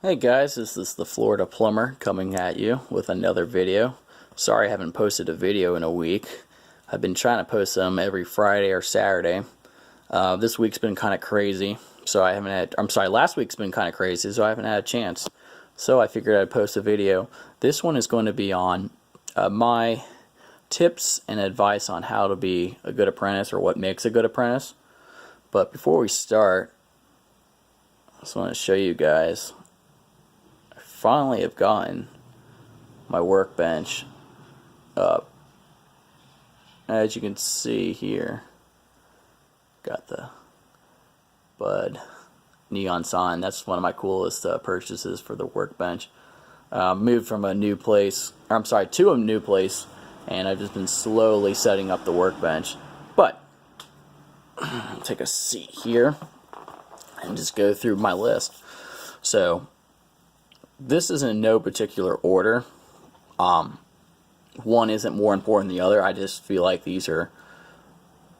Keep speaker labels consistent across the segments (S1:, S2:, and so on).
S1: Hey guys, this is the Florida Plumber coming at you with another video. Sorry I haven't posted a video in a week. I've been trying to post them every Friday or Saturday. This week's been kind of crazy, so I haven't had, last week's been kind of crazy, so I haven't had a chance. So I figured I'd post a video. This one is going to be on my tips and advice on how to be a good apprentice, or what makes a good apprentice. But before we start, I just want to show you guys. Finally have gotten my workbench up. As you can see here, got the Bud neon sign. That's one of my coolest purchases for the workbench. Moved from a new place, to a new place, and I've just been slowly setting up the workbench. But take a seat here and just go through my list. So this is in no particular order. One isn't more important than the other. I just feel like these are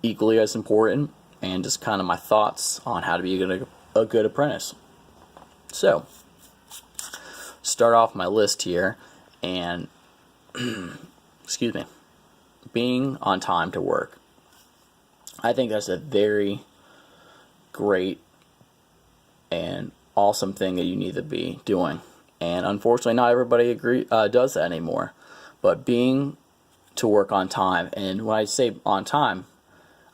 S1: equally as important, and just kind of my thoughts on how to be a good apprentice. So, start off my list here, and excuse me, being on time to work. I think that's a very great and awesome thing that you need to be doing. And unfortunately, not everybody does that anymore. But being to work on time, and when I say on time,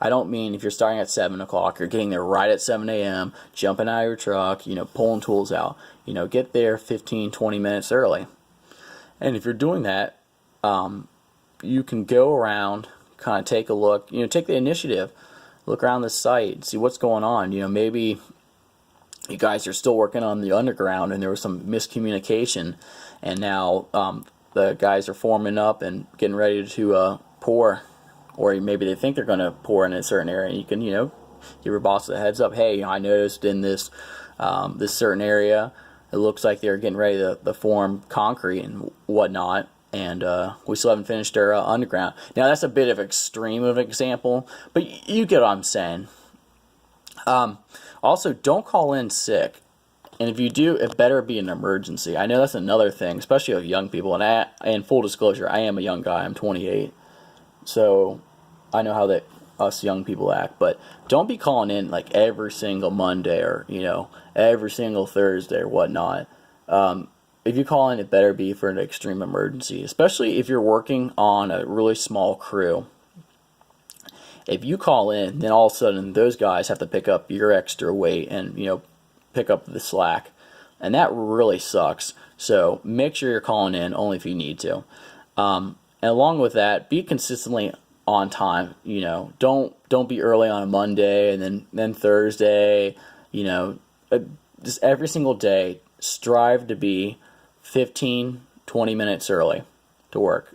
S1: I don't mean if you're starting at 7 o'clock, you're getting there right at 7 a.m., jumping out of your truck, pulling tools out. Get there 15, 20 minutes early. And if you're doing that, you can go around, kind of take a look, take the initiative, look around the site, see what's going on. Maybe you guys are still working on the underground and there was some miscommunication, and now the guys are forming up and getting ready to pour, or maybe they think they're going to pour in a certain area, and you can give your boss a heads up. Hey, I noticed in this this certain area it looks like they're getting ready to form concrete and whatnot, and we still haven't finished our underground. Now that's a bit of extreme of an example, but you get what I'm saying. Also, don't call in sick, and if you do, it better be an emergency. I know that's another thing, especially with young people, and full disclosure, I am a young guy, I'm 28, so I know how us young people act, but don't be calling in like every single Monday, or every single Thursday or whatnot. If you call in, it better be for an extreme emergency, especially if you're working on a really small crew. If you call in, then all of a sudden those guys have to pick up your extra weight and pick up the slack, and that really sucks. So make sure you're calling in only if you need to. And along with that, be consistently on time. Don't be early on a Monday and then Thursday. Just every single day, strive to be 15, 20 minutes early to work.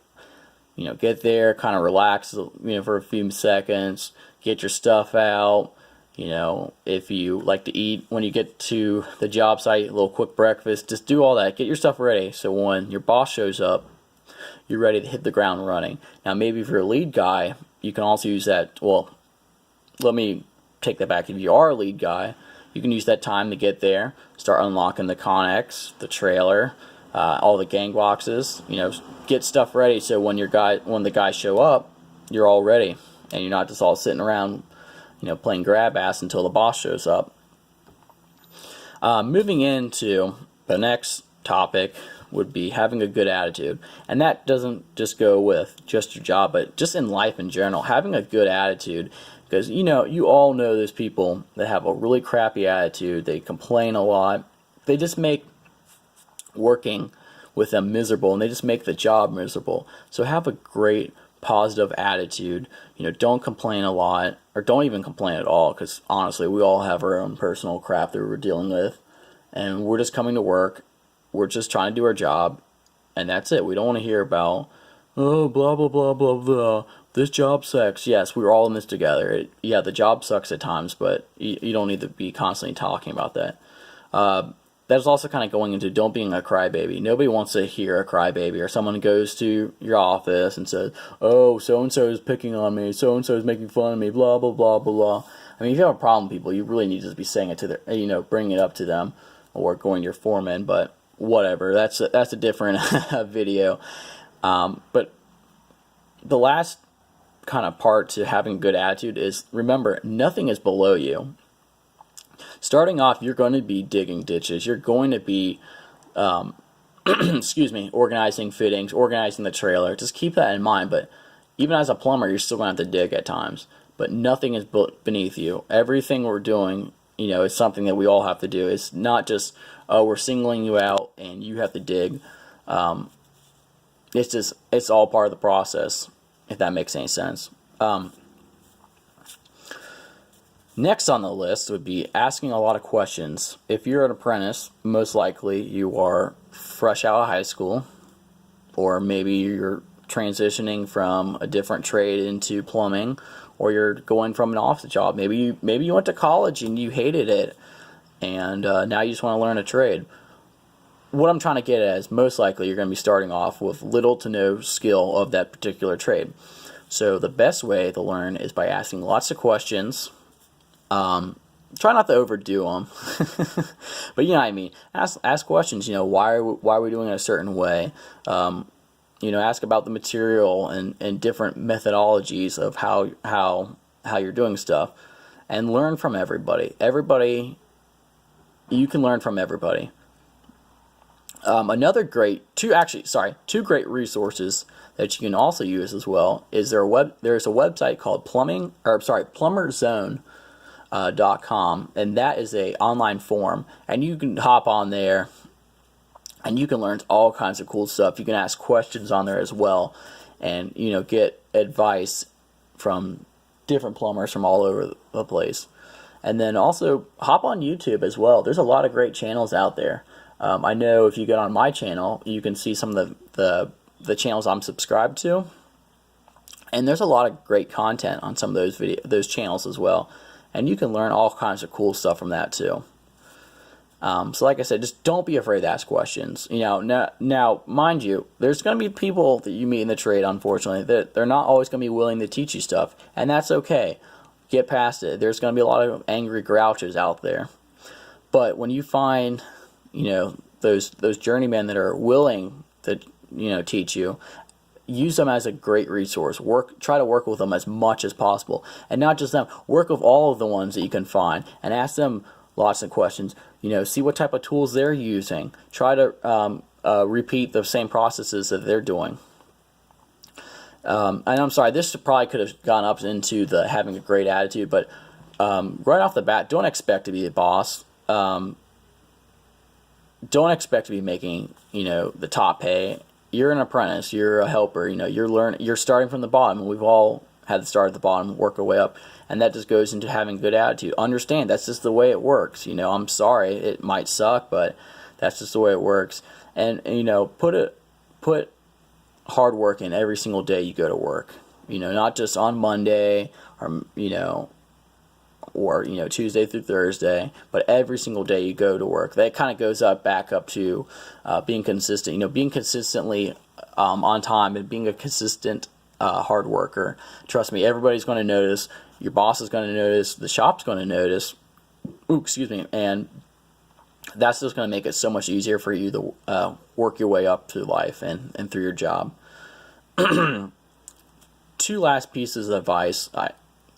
S1: Get there, kind of relax, for a few seconds, get your stuff out. If you like to eat when you get to the job site, a little quick breakfast, just do all that. Get your stuff ready so when your boss shows up, you're ready to hit the ground running. Now, maybe if you're a lead guy, you can also use that. Well, let me take that back. If you are a lead guy, you can use that time to get there, start unlocking the Connex, the trailer, all the gang boxes. Get stuff ready so when the guys show up, you're all ready, and you're not just all sitting around, playing grab ass until the boss shows up. Moving into the next topic would be having a good attitude, and that doesn't just go with just your job, but just in life in general, having a good attitude. Because you all know those people that have a really crappy attitude. They complain a lot. They just make working with them miserable, and they just make the job miserable. So have a great positive attitude. Don't complain a lot, or don't even complain at all, because honestly, we all have our own personal crap that we're dealing with, and we're just coming to work. We're just trying to do our job, and that's it. We don't want to hear about, oh, blah blah blah blah blah, this job sucks. Yes, we're all in this together. Yeah, the job sucks at times, but you don't need to be constantly talking about that. That's also kind of going into don't being a crybaby. Nobody wants to hear a crybaby, or someone goes to your office and says, oh, so-and-so is picking on me, so-and-so is making fun of me, blah, blah, blah, blah, blah. I mean, if you have a problem with people, you really need to be saying it to their, bringing it up to them. or going to your foreman, but whatever. That's a different video. But the last kind of part to having a good attitude is, remember, nothing is below you. Starting off, you're going to be digging ditches. You're going to be, organizing fittings, organizing the trailer. Just keep that in mind. But even as a plumber, you're still going to have to dig at times. But nothing is beneath you. Everything we're doing, is something that we all have to do. It's not just, oh, we're singling you out and you have to dig. It's all part of the process, if that makes any sense. Next on the list would be asking a lot of questions. If you're an apprentice, most likely you are fresh out of high school, or maybe you're transitioning from a different trade into plumbing, or you're going from an office job. Maybe you went to college and you hated it, and now you just want to learn a trade. What I'm trying to get at is, most likely you're going to be starting off with little to no skill of that particular trade. So the best way to learn is by asking lots of questions. Try not to overdo them, but you know what I mean. Ask questions. Why are we doing it a certain way? Ask about the material and different methodologies of how you're doing stuff, and learn from everybody. You can learn from everybody. Two great resources that you can also use as well is there's a website called plumberzone.com, and that is a online forum, and you can hop on there and you can learn all kinds of cool stuff. You can ask questions on there as well, and get advice from different plumbers from all over the place. And then also hop on YouTube as well. There's a lot of great channels out there. I know if you get on my channel, you can see some of the channels I'm subscribed to, and there's a lot of great content on some of those channels as well. And you can learn all kinds of cool stuff from that too. So like I said, just don't be afraid to ask questions. Now, mind you, there's going to be people that you meet in the trade, unfortunately, that they're not always going to be willing to teach you stuff, and that's okay. Get past it. There's going to be a lot of angry grouches out there. But when you find, those journeymen that are willing to, teach you, use them as a great resource. Try to work with them as much as possible, and not just them. Work with all of the ones that you can find, and ask them lots of questions. See what type of tools they're using. Try to repeat the same processes that they're doing. And I'm sorry, this probably could have gone up into the having a great attitude, but right off the bat, don't expect to be a boss. Don't expect to be making the top pay. You're an apprentice. You're a helper. You're starting from the bottom. We've all had to start at the bottom, work our way up, and that just goes into having a good attitude. Understand that's just the way it works. I'm sorry it might suck, but that's just the way it works. And put hard work in every single day you go to work. Not just on Monday or Tuesday through Thursday, but every single day you go to work. That kind of goes back up to being consistent. Being consistently on time and being a consistent hard worker. Trust me, everybody's going to notice. Your boss is going to notice. The shop's going to notice. And that's just going to make it so much easier for you to work your way up through life and through your job. Two last pieces of advice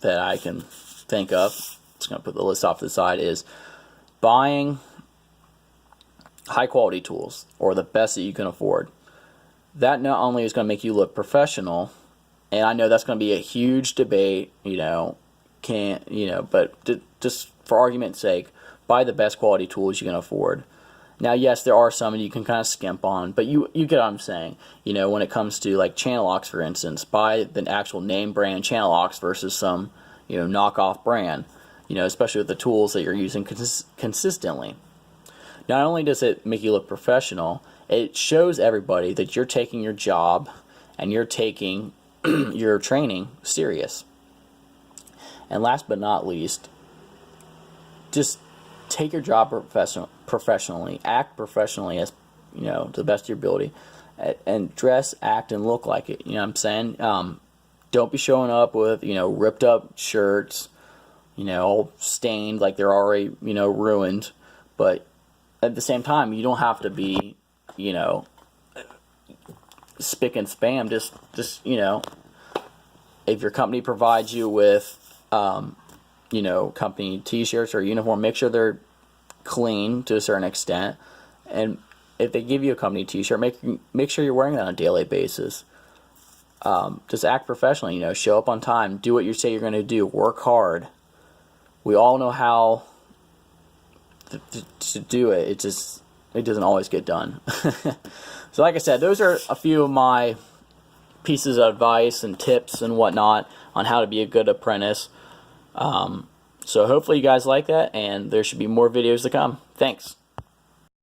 S1: that I can think of, just going to put the list off to the side, is buying high quality tools, or the best that you can afford. That not only is going to make you look professional, and I know that's going to be a huge debate, but just for argument's sake, buy the best quality tools you can afford. Now, yes, there are some you can kind of skimp on, but you get what I'm saying. When it comes to like channel locks, for instance, buy the actual name brand channel locks versus some knockoff brand, especially with the tools that you're using consistently. Not only does it make you look professional, it shows everybody that you're taking your job and you're taking your training serious. And last but not least, just take your job professionally, act professionally as to the best of your ability, and dress, act, and look like it. You know what I'm saying? Don't be showing up with ripped up shirts, all stained like they're already ruined. But at the same time, you don't have to be, spick and spam. Just if your company provides you with, company T-shirts or uniform, make sure they're clean to a certain extent. And if they give you a company T-shirt, make sure you're wearing it on a daily basis. Just act professionally. Show up on time. Do what you say you're going to do. Work hard. We all know how to do it. It doesn't always get done. So like I said, those are a few of my pieces of advice and tips and whatnot on how to be a good apprentice. So hopefully you guys like that, and there should be more videos to come. Thanks.